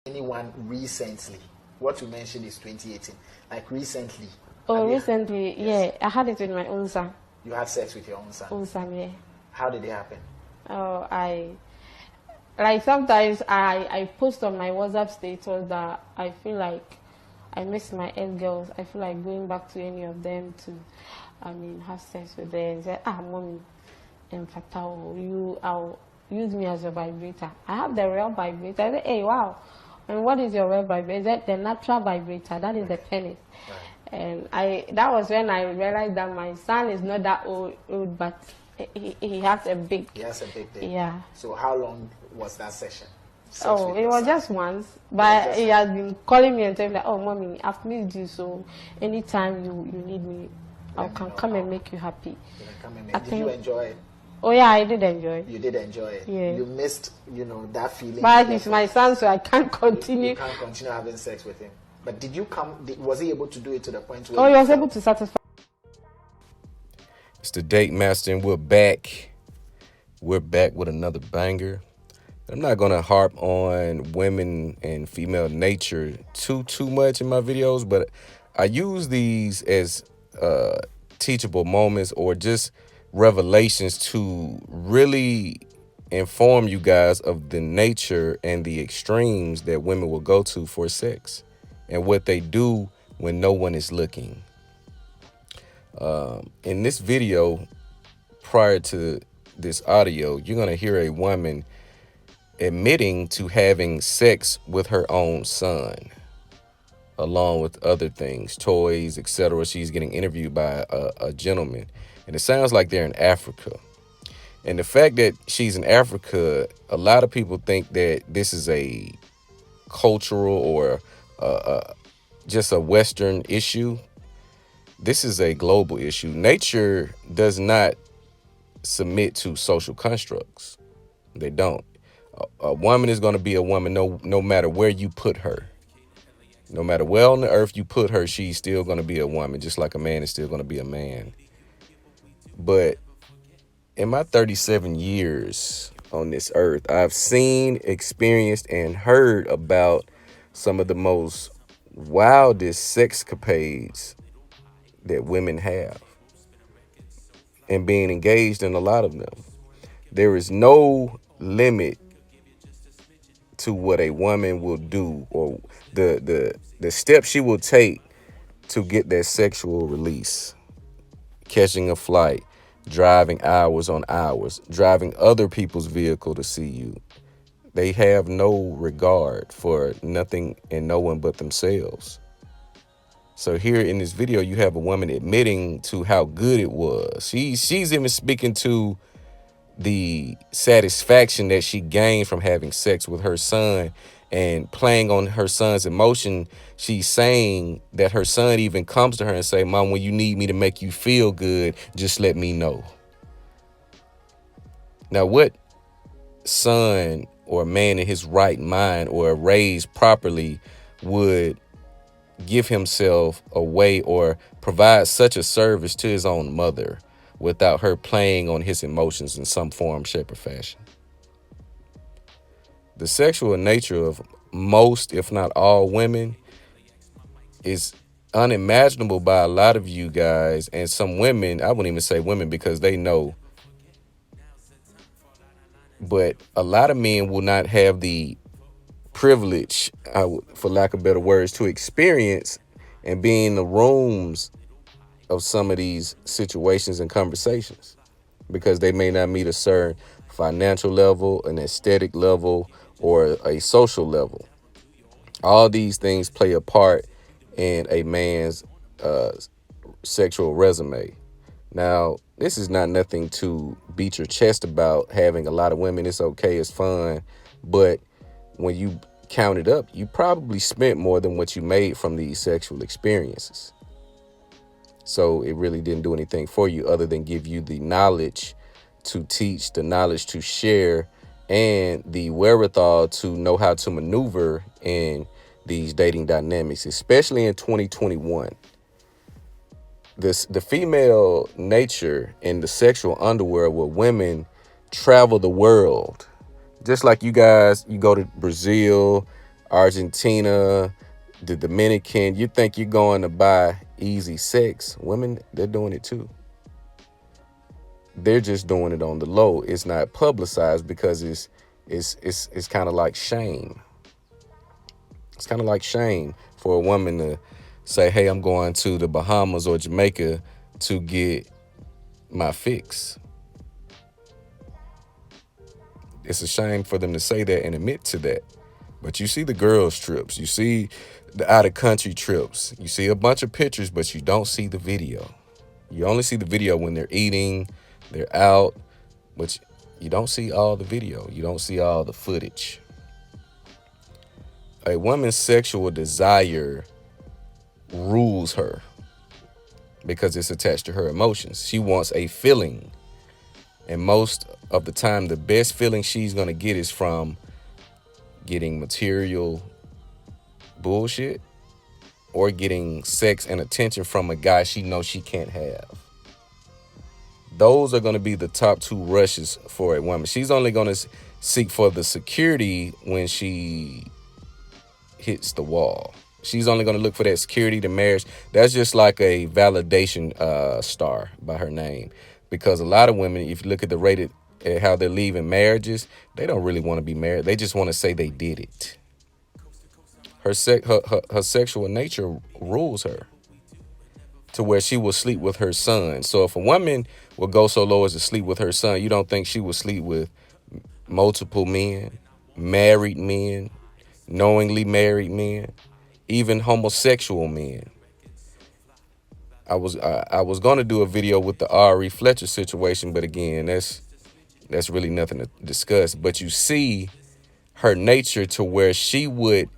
anyone recently? What you mentioned is 2018. Like recently. Oh, recently, yes. Yeah, I had it with my own son. You had sex with your own son? Own son, yeah. How did it happen? Oh, like sometimes I post on my WhatsApp status that I feel like I miss my ex girls. I feel like going back to any of them to, have sex with them. And say, mommy, I'll use me as a vibrator. I have the real vibrator. I say, hey, wow. And what is your real vibrator? Is that the natural vibrator? That is the penis. Right. And that was when I realized that my son is not that old, but he has a big. He has a big dick. Yeah. So how long was that session? It was just once, but he has been calling me and telling me that, oh, mommy, I've missed you, so anytime you need me, I can come and make you happy. You can come and make. Did you enjoy it? Oh yeah, I did enjoy it. You did enjoy it. Yeah. You missed, that feeling. But he's my son, so I can't continue. You can't continue having sex with him. But did you come? Was he able to do it to the point where? Oh, he was able to satisfy. It's the Date Master, and we're back. We're back with another banger. I'm not gonna harp on women and female nature too much in my videos, but I use these as teachable moments or just revelations to really inform you guys of the nature and the extremes that women will go to for sex and what they do when no one is looking. In this video, prior to this audio, you're going to hear a woman admitting to having sex with her own son, along with other things, toys, etc. She's getting interviewed by a gentleman. And it sounds like they're in Africa. And the fact that she's in Africa, a lot of people think that this is a cultural or just a Western issue. This is a global issue. Nature does not submit to social constructs. They don't. A woman is going to be a woman no matter where you put her. No matter where on the earth you put her, she's still going to be a woman, just like a man is still going to be a man. But in my 37 years on this earth, I've seen, experienced, and heard about some of the most wildest sexcapades that women have, and being engaged in a lot of them. There is no limit to what a woman will do or the steps she will take to get that sexual release. Catching a flight, driving hours on hours, driving other people's vehicle to see you. They have no regard for nothing and no one but themselves. So here in this video, you have a woman admitting to how good it was. She's even speaking to the satisfaction that she gained from having sex with her son and playing on her son's emotion. She's saying that her son even comes to her and say, Mom, when you need me to make you feel good, just let me know. Now, what son or man in his right mind or raised properly would give himself away or provide such a service to his own mother without her playing on his emotions in some form, shape, or fashion? The sexual nature of most, if not all, women is unimaginable by a lot of you guys. And some women, I wouldn't even say women because they know, but a lot of men will not have the privilege, for lack of better words, to experience and be in the rooms of some of these situations and conversations because they may not meet a certain financial level, an aesthetic level, or a social level. All these things play a part in a man's sexual resume. Now, this is not nothing to beat your chest about having a lot of women. It's okay, it's fun. But when you count it up, you probably spent more than what you made from these sexual experiences. So it really didn't do anything for you other than give you the knowledge to teach, the knowledge to share, and the wherewithal to know how to maneuver in these dating dynamics, especially in 2021. The female nature in the sexual underworld where women travel the world. Just like you guys, you go to Brazil, Argentina, the Dominican. You think you're going to buy easy sex. Women, they're doing it too. They're just doing it on the low. It's not publicized because it's kind of like shame. It's kind of like shame for a woman to say, hey, I'm going to the Bahamas or Jamaica to get my fix. It's a shame for them to say that and admit to that. But you see the girls' trips. You see the out-of-country trips. You see a bunch of pictures, but you don't see the video. You only see the video when they're eating, they're out, but you don't see all the video. You don't see all the footage. A woman's sexual desire rules her because it's attached to her emotions. She wants a feeling. And most of the time, the best feeling she's going to get is from getting material bullshit or getting sex and attention from a guy she knows she can't have. Those are going to be the top two rushes for a woman. She's only going to seek for the security when she hits the wall. She's only going to look for that security, the marriage. That's just like a validation star by her name. Because a lot of women, if you look at the rated, how they're leaving marriages, they don't really want to be married. They just want to say they did it. Her sexual nature rules her to where she will sleep with her son. So if a woman will go so low as to sleep with her son, you don't think she will sleep with multiple men, married men, knowingly married men, even homosexual men. I was going to do a video with the Ari Fletcher situation, but again, that's really nothing to discuss. But you see her nature to where she would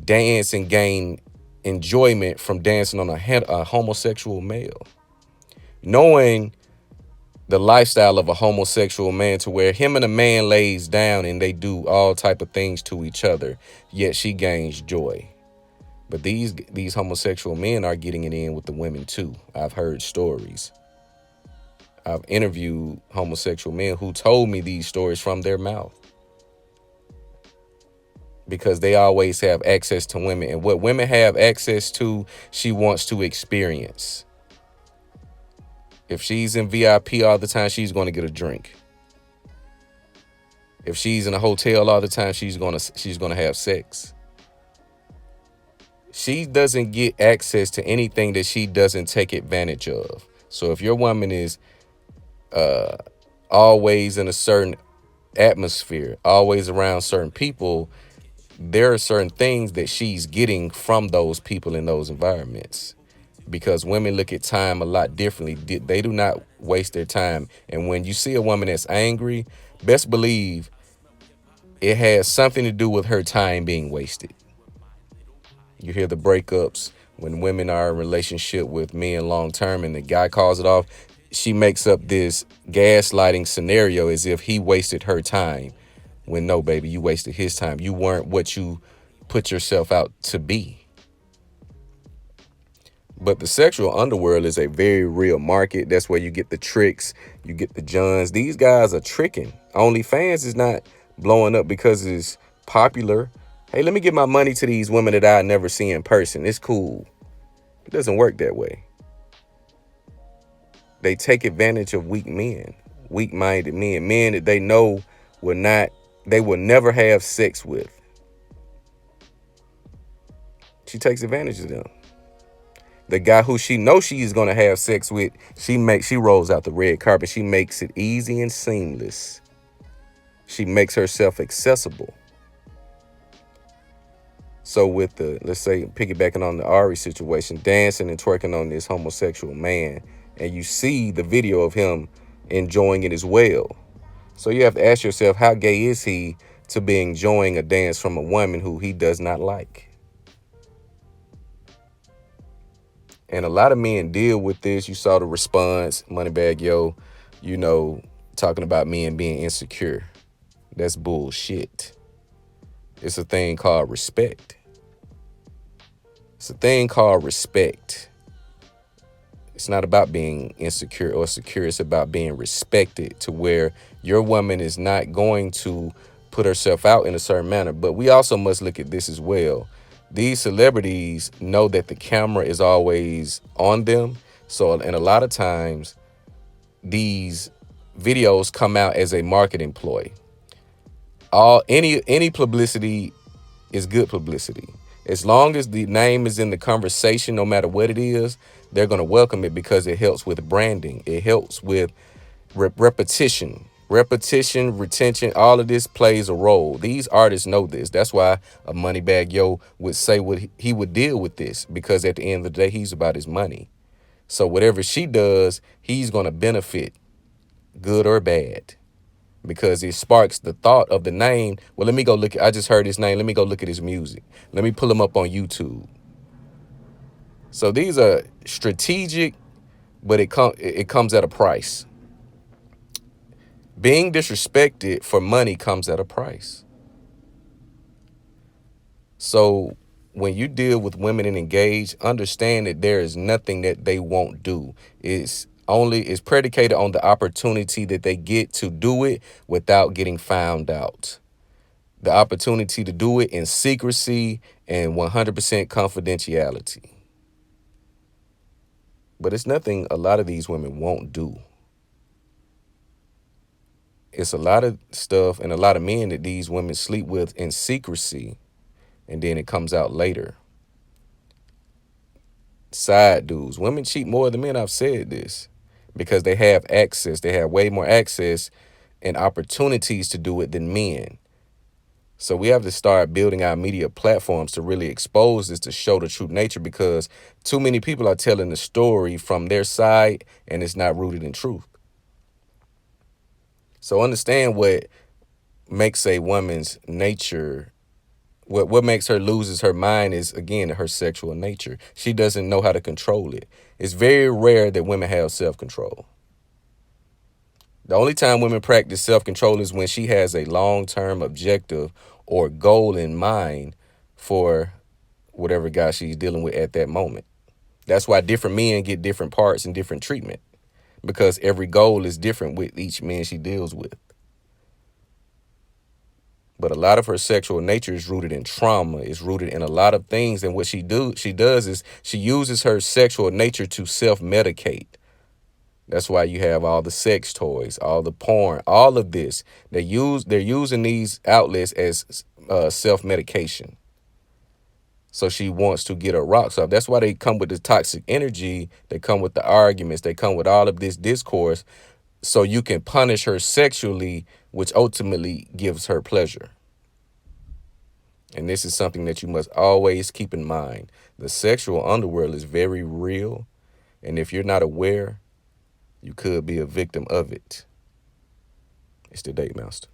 dance and gain enjoyment from dancing on a homosexual male, knowing the lifestyle of a homosexual man to where him and a man lays down and they do all type of things to each other, yet she gains joy. But these homosexual men are getting it in with the women too. I've heard stories. I've interviewed homosexual men who told me these stories from their mouth. Because they always have access to women. And what women have access to, she wants to experience. If she's in VIP all the time, she's going to get a drink. If she's in a hotel all the time, she's going to have sex. She doesn't get access to anything that she doesn't take advantage of. So if your woman is always in a certain atmosphere, always around certain people, there are certain things that she's getting from those people in those environments. Because women look at time a lot differently. They do not waste their time. And when you see a woman that's angry, best believe it has something to do with her time being wasted. You hear the breakups when women are in a relationship with men long term and the guy calls it off. She makes up this gaslighting scenario as if he wasted her time. When no, baby, you wasted his time. You weren't what you put yourself out to be. But the sexual underworld is a very real market. That's where you get the tricks, you get the Johns. These guys are tricking. OnlyFans is not blowing up because it's popular. Hey, let me give my money to these women that I never see in person. It's cool. It doesn't work that way. They take advantage of weak men, weak-minded men that they know they will never have sex with. She takes advantage of them. The guy who she knows she's going to have sex with, she rolls out the red carpet. She makes it easy and seamless. She makes herself accessible. So with let's say, piggybacking on the Ari situation, dancing and twerking on this homosexual man, and you see the video of him enjoying it as well. So you have to ask yourself, how gay is he to be enjoying a dance from a woman who he does not like? And a lot of men deal with this. You saw the response, Moneybag Yo, talking about men being insecure. That's bullshit. It's a thing called respect. It's a thing called respect. It's not about being insecure or secure. It's about being respected to where your woman is not going to put herself out in a certain manner. But we also must look at this as well. These celebrities know that the camera is always on them. So, and a lot of times these videos come out as a marketing ploy. Any publicity is good publicity. As long as the name is in the conversation, no matter what it is, they're going to welcome it because it helps with branding. It helps with repetition, retention. All of this plays a role. These artists know this. That's why a Moneybag Yo would say what he would deal with this, because at the end of the day, he's about his money. So whatever she does, he's going to benefit, good or bad, because it sparks the thought of the name. Well, let me go look. I just heard his name. Let me go look at his music. Let me pull him up on YouTube. So these are strategic, but it comes at a price. Being disrespected for money comes at a price. So when you deal with women and engage, understand that there is nothing that they won't do. It's predicated on the opportunity that they get to do it without getting found out. The opportunity to do it in secrecy and 100% confidentiality. But it's nothing a lot of these women won't do. It's a lot of stuff and a lot of men that these women sleep with in secrecy, and then it comes out later. Side dudes. Women cheat more than men. I've said this because they have access. They have way more access and opportunities to do it than men. So we have to start building our media platforms to really expose this, to show the true nature, because too many people are telling the story from their side and it's not rooted in truth. So understand what makes a woman's nature, what makes her loses her mind is, again, her sexual nature. She doesn't know how to control it. It's very rare that women have self-control. The only time women practice self-control is when she has a long-term objective or goal in mind for whatever guy she's dealing with at that moment. That's why different men get different parts and different treatment, because every goal is different with each man she deals with. But a lot of her sexual nature is rooted in trauma, is rooted in a lot of things. And what she does is she uses her sexual nature to self-medicate. That's why you have all the sex toys, all the porn, all of this. They're using these outlets as self-medication. So she wants to get her rocks off. That's why they come with the toxic energy. They come with the arguments. They come with all of this discourse, so you can punish her sexually, which ultimately gives her pleasure. And this is something that you must always keep in mind. The sexual underworld is very real. And if you're not aware, you could be a victim of it. It's the Date Master.